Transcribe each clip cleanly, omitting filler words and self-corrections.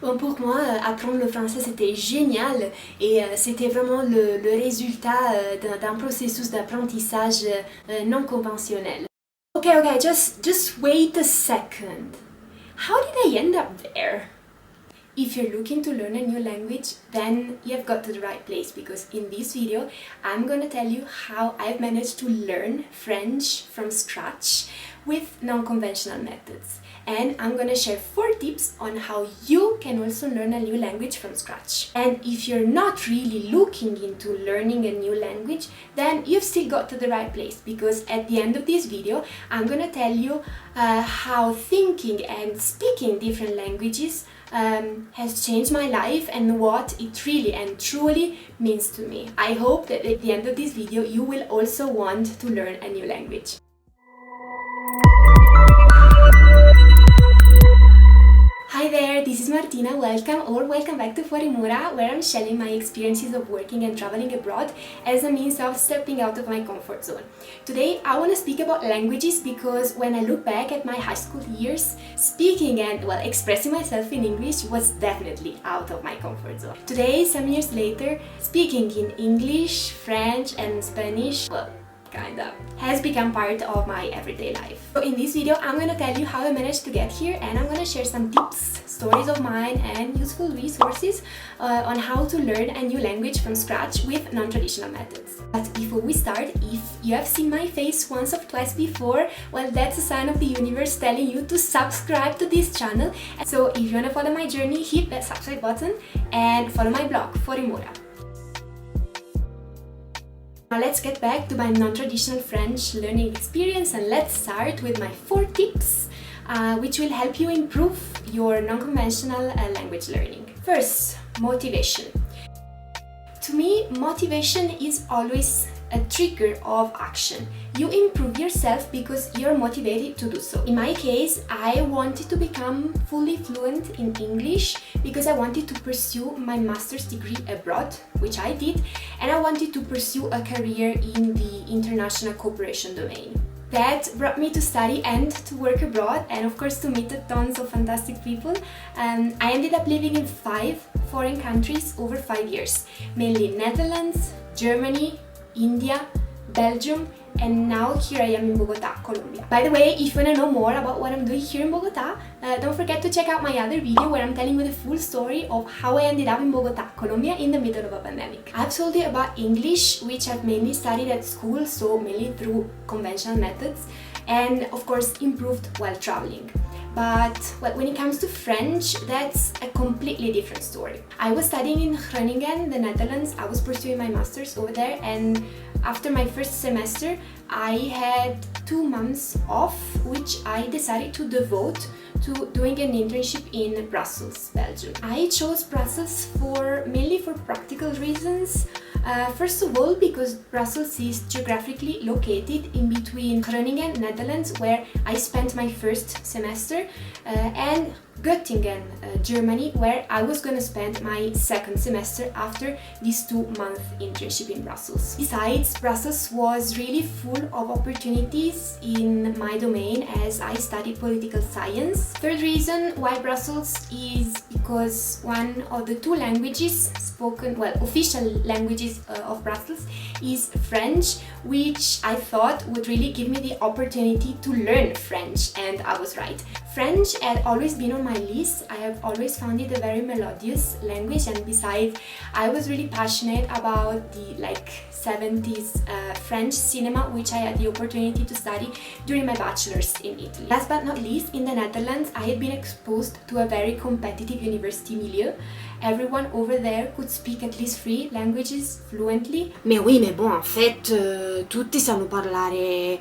Bon, pour moi, apprendre le français c'était génial et c'était vraiment le résultat d'un processus d'apprentissage non conventionnel. Okay, just wait a second. How did I end up there? If you're looking to learn a new language, then you've got to the right place, because in this video I'm gonna tell you how I've managed to learn French from scratch with non-conventional methods. And I'm gonna share 4 tips on how you can also learn a new language from scratch. And if you're not really looking into learning a new language, then you've still got to the right place, because at the end of this video I'm gonna tell you how thinking and speaking different languages has changed my life and what it really and truly means to me. I hope that at the end of this video you will also want to learn a new language. Hi there, this is Martina. Welcome back to Fuorimura, where I'm sharing my experiences of working and traveling abroad as a means of stepping out of my comfort zone. Today I want to speak about languages because when I look back at my high school years, speaking and expressing myself in English was definitely out of my comfort zone. Today, some years later, speaking in English, French and Spanish, has become part of my everyday life. So in this video I'm gonna tell you how I managed to get here, and I'm gonna share some tips, stories of mine and useful resources on how to learn a new language from scratch with non-traditional methods. But before we start, if you have seen my face once or twice before, well, that's a sign of the universe telling you to subscribe to this channel. So if you wanna follow my journey, hit that subscribe button and follow my blog, Fuorimura. Now let's get back to my non-traditional French learning experience, and let's start with my 4 tips which will help you improve your non-conventional language learning. First, motivation. To me, motivation is always a trigger of action. You improve yourself because you're motivated to do so. In my case, I wanted to become fully fluent in English because I wanted to pursue my master's degree abroad, which I did, and I wanted to pursue a career in the international cooperation domain. That brought me to study and to work abroad, and of course to meet tons of fantastic people. I ended up living in 5 foreign countries over 5 years, mainly Netherlands, Germany, India, Belgium, and now here I am in Bogotá, Colombia. By the way, if you want to know more about what I'm doing here in Bogotá, don't forget to check out my other video where I'm telling you the full story of how I ended up in Bogotá, Colombia in the middle of a pandemic. I've told you about English, which I've mainly studied at school, so mainly through conventional methods, and of course improved while traveling. But when it comes to French, that's a completely different story. I was studying in Groningen, the Netherlands. I was pursuing my master's over there, and after my first semester I had 2 months off, which I decided to devote to doing an internship in Brussels, Belgium. I chose Brussels mainly for practical reasons. First of all, because Brussels is geographically located in between Groningen, Netherlands, where I spent my first semester, and Göttingen, Germany, where I was gonna spend my second semester after this 2-month internship in Brussels. Besides, Brussels was really full of opportunities in my domain as I studied political science. Third reason why Brussels is because one of the 2 languages spoken, official languages of Brussels is French, which I thought would really give me the opportunity to learn French, and I was right. French had always been on my list. I have always found it a very melodious language, and besides, I was really passionate about the 70s French cinema, which I had the opportunity to study during my bachelor's in Italy. Last but not least, in the Netherlands, I had been exposed to a very competitive university milieu. Everyone over there could speak at least 3 languages fluently. Mais oui, mais bon, en fait, tutti sanno parlare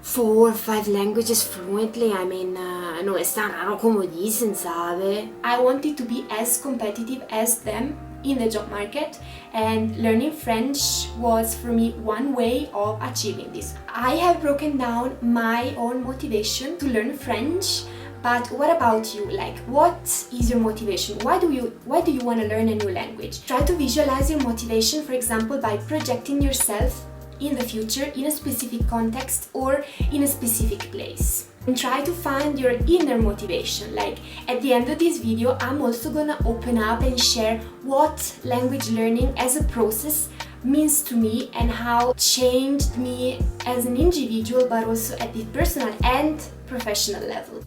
4 or 5 languages fluently. I mean, non è strano come dicen, sabe? I wanted to be as competitive as them in the job market, and learning French was for me one way of achieving this. I have broken down my own motivation to learn French. But what about you? What is your motivation? Why do you want to learn a new language? Try to visualize your motivation, for example, by projecting yourself in the future in a specific context or in a specific place. And try to find your inner motivation. Like at the end of this video, I'm also gonna open up and share what language learning as a process means to me and how it changed me as an individual, but also at the personal and professional level.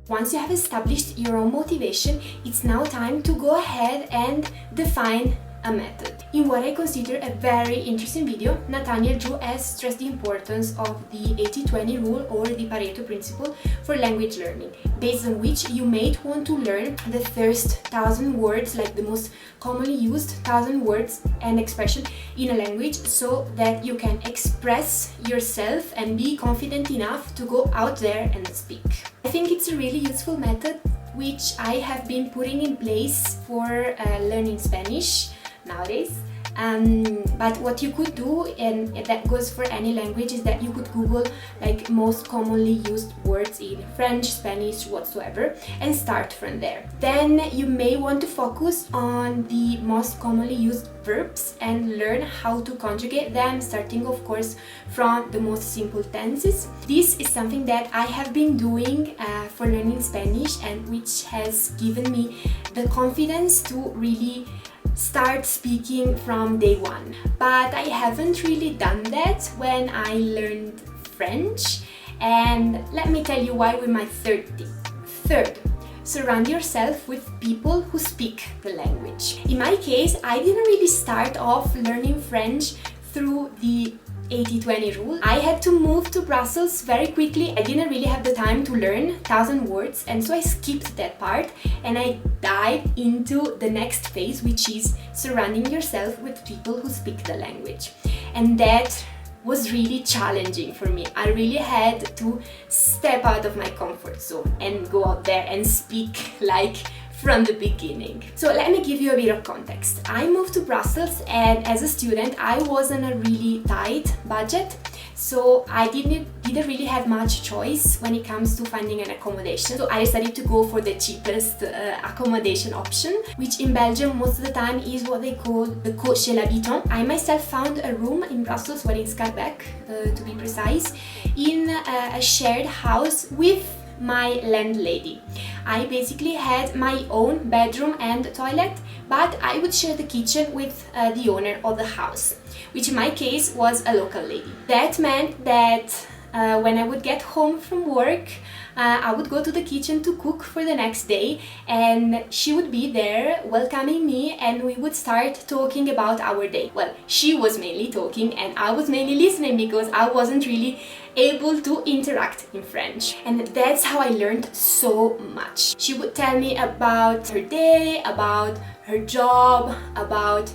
Once you have established your own motivation, it's now time to go ahead and define a method. In what I consider a very interesting video, Nathaniel Drew has stressed the importance of the 80-20 rule or the Pareto principle for language learning, based on which you may want to learn the first 1,000 words, like the most commonly used 1,000 words and expression in a language, so that you can express yourself and be confident enough to go out there and speak. I think it's a really useful method which I have been putting in place for learning Spanish nowadays. But what you could do, and that goes for any language, is that you could Google like most commonly used words in French, Spanish, whatsoever, and start from there. Then you may want to focus on the most commonly used verbs and learn how to conjugate them, starting of course from the most simple tenses. This is something that I have been doing for learning Spanish, and which has given me the confidence to really start speaking from day one. But I haven't really done that when I learned French, and let me tell you why with my third tip. Third, surround yourself with people who speak the language. In my case, I didn't really start off learning French through the 80-20 rule. I had to move to Brussels very quickly. I didn't really have the time to learn 1,000 words, and so I skipped that part and I dived into the next phase, which is surrounding yourself with people who speak the language. And that was really challenging for me. I really had to step out of my comfort zone and go out there and speak like from the beginning. So let me give you a bit of context. I moved to Brussels, and as a student I was on a really tight budget, so I didn't really have much choice when it comes to finding an accommodation. So I decided to go for the cheapest accommodation option, which in Belgium most of the time is what they call the coach chez l'habitant. I myself found a room in Brussels, well in Schaerbeek to be precise, in a shared house with my landlady. I basically had my own bedroom and toilet, but I would share the kitchen with the owner of the house, which in my case was a local lady. That meant that when I would get home from work, I would go to the kitchen to cook for the next day, and she would be there welcoming me, and we would start talking about our day. Well, she was mainly talking and I was mainly listening because I wasn't really able to interact in French, and that's how I learned so much. She would tell me about her day, about her job, about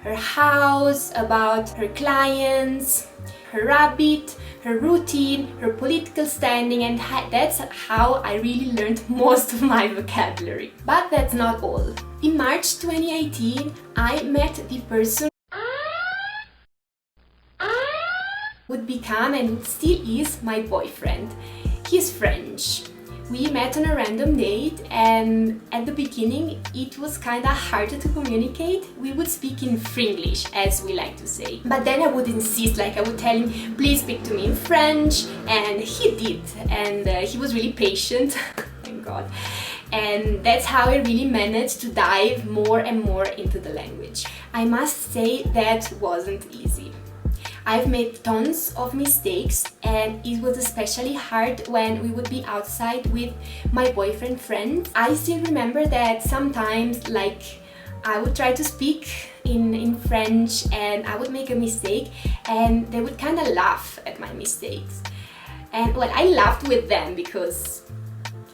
her house, about her clients, her rabbit, her routine, her political standing, and that's how I really learned most of my vocabulary. But that's not all. In March 2018, I met the person would become and still is my boyfriend. He's French. We met on a random date, and at the beginning it was kinda harder to communicate. We would speak in Fringlish, as we like to say. But then I would insist, like I would tell him, please speak to me in French, and he did. And he was really patient, thank God. And that's how I really managed to dive more and more into the language. I must say that wasn't easy. I've made tons of mistakes, and it was especially hard when we would be outside with my boyfriend friends. I still remember that sometimes, like, I would try to speak in French and I would make a mistake, and they would kind of laugh at my mistakes. And well, I laughed with them because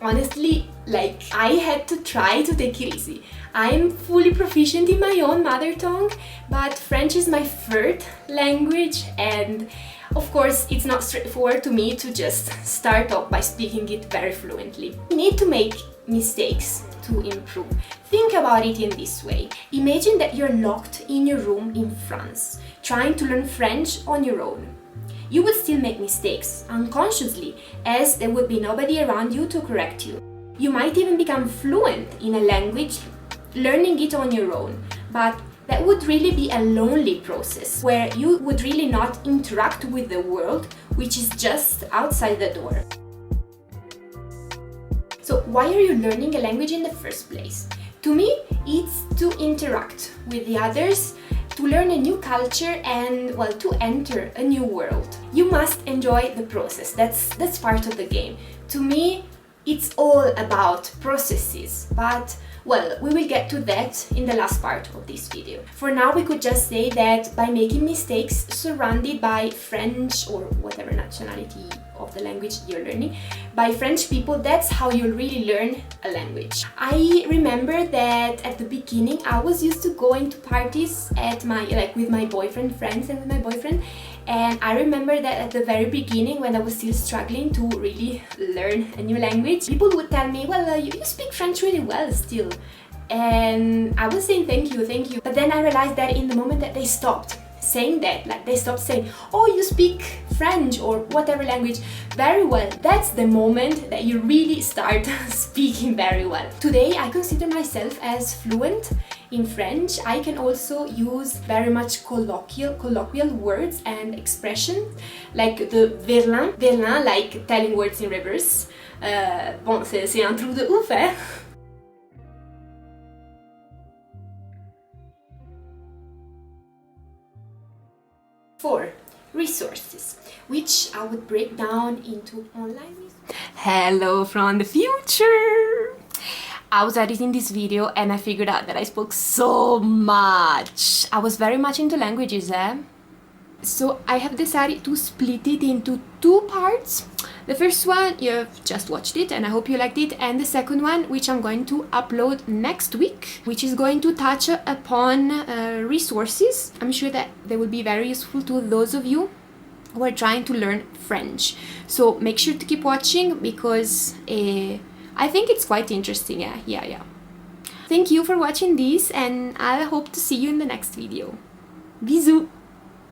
honestly, like, I had to try to take it easy. I'm fully proficient in my own mother tongue, but French is my third language, and of course it's not straightforward to me to just start off by speaking it very fluently. You need to make mistakes to improve. Think about it in this way. Imagine that you're locked in your room in France, trying to learn French on your own. You would still make mistakes unconsciously, as there would be nobody around you to correct you. You might even become fluent in a language learning it on your own, but that would really be a lonely process where you would really not interact with the world, which is just outside the door. So why are you learning a language in the first place? To me, it's to interact with the others, to learn a new culture and, well, to enter a new world. You must enjoy the process. That's part of the game. To me, it's all about processes, but well, we will get to that in the last part of this video. For now, we could just say that by making mistakes surrounded by French or whatever nationality of the language you're learning, by French people, that's how you really learn a language. I remember that at the beginning I was used to going to parties at with my boyfriend friends and with my boyfriend, and I remember that at the very beginning, when I was still struggling to really learn a new language, people would tell me, well, you speak French really well still. And I was saying thank you. But then I realized that in the moment that they stopped saying that, like they stopped saying, oh, you speak French or whatever language very well, that's the moment that you really start speaking very well. Today I consider myself as fluent in French. I can also use very much colloquial words and expressions, like the verlan, like telling words in reverse. Bon, c'est un truc de ouf, hein? Four, resources, which I would break down into online resources. Hello from the future! I was editing this video and I figured out that I spoke so much. I was very much into languages, So I have decided to split it into two parts. The first one, you've just watched it and I hope you liked it, and the second one, which I'm going to upload next week, which is going to touch upon resources. I'm sure that they will be very useful to those of you who are trying to learn French. So make sure to keep watching because I think it's quite interesting. Yeah. Thank you for watching this and I hope to see you in the next video. Bisous!